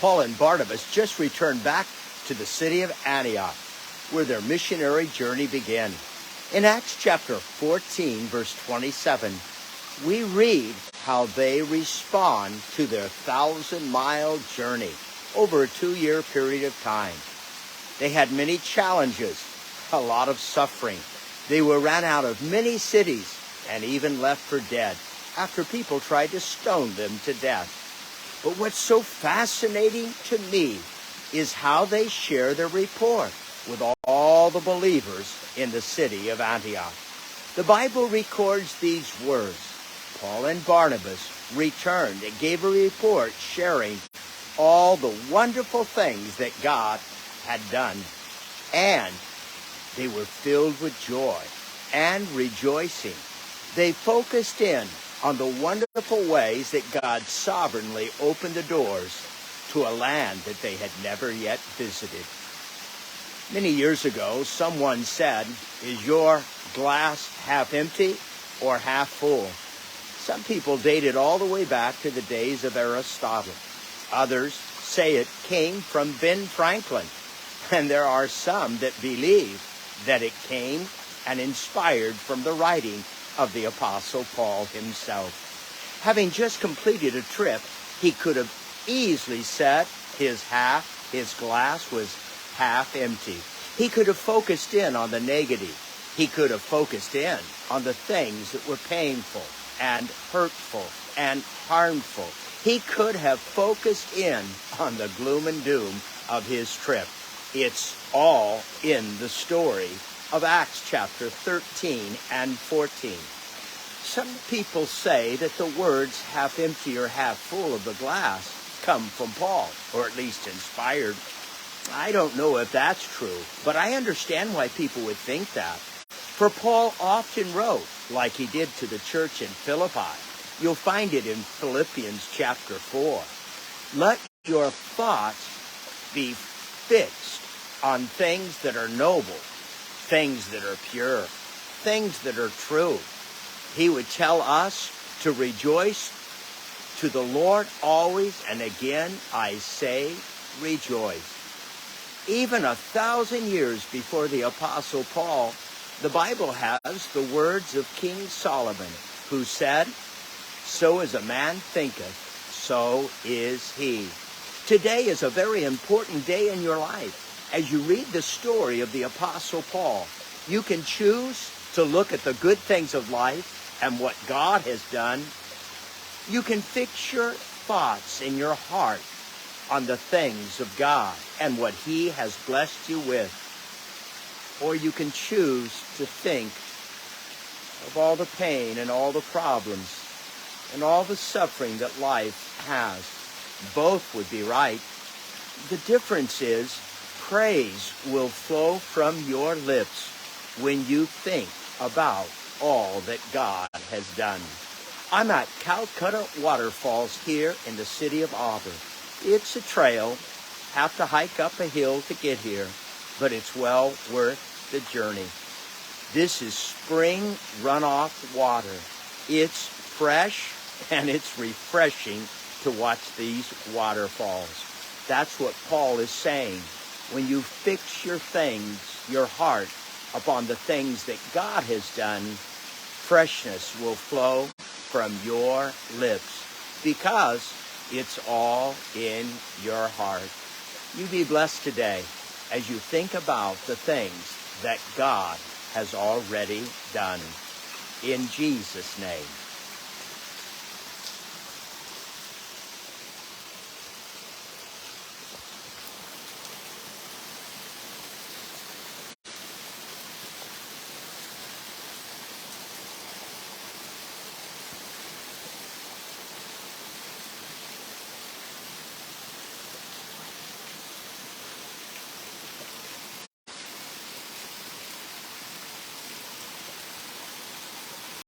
Paul and Barnabas just returned back to the city of Antioch, where their missionary journey began. In Acts chapter 14, verse 27, we read how they respond to their 1,000-mile journey over a 2-year period of time. They had many challenges, a lot of suffering. They were ran out of many cities and even left for dead after people tried to stone them to death. But what's so fascinating to me is how they share their report with all the believers in the city of Antioch. The Bible records these words. Paul and Barnabas returned and gave a report sharing all the wonderful things that God had done. And they were filled with joy and rejoicing. They focused in on the wonderful ways that God sovereignly opened the doors to a land that they had never yet visited. Many years ago, someone said, "Is your glass half empty or half full?" Some people date it all the way back to the days of Aristotle. Others say it came from Ben Franklin. And there are some that believe that it came and inspired from the writing of the Apostle Paul himself. Having just completed a trip, he could have easily said his glass was half empty. He could have focused in on the negative. He could have focused in on the things that were painful and hurtful and harmful. He could have focused in on the gloom and doom of his trip. It's all in the story of Acts chapter 13 and 14. Some people say that the words half empty or half full of the glass come from Paul, or at least inspired. I don't know if that's true, but I understand why people would think that. For Paul often wrote, like he did to the church in Philippi. You'll find it in Philippians chapter 4. Let your thoughts be fixed on things that are noble, things that are pure, things that are true. He would tell us to rejoice to the Lord always, and again I say rejoice. Even 1,000 years before the Apostle Paul, the Bible has the words of King Solomon, who said, "So as a man thinketh, so is he." Today is a very important day in your life. As you read the story of the Apostle Paul, you can choose to look at the good things of life and what God has done. You can fix your thoughts in your heart on the things of God and what he has blessed you with. Or you can choose to think of all the pain and all the problems and all the suffering that life has. Both would be right. The difference is praise will flow from your lips when you think about all that God has done. I'm at Calcutta Waterfalls here in the city of Auburn. It's a trail, have to hike up a hill to get here, but it's well worth the journey. This is spring runoff water. It's fresh and it's refreshing to watch these waterfalls. That's what Paul is saying. When you fix your heart upon the things that God has done, freshness will flow from your lips because it's all in your heart. You be blessed today as you think about the things that God has already done. In Jesus' name.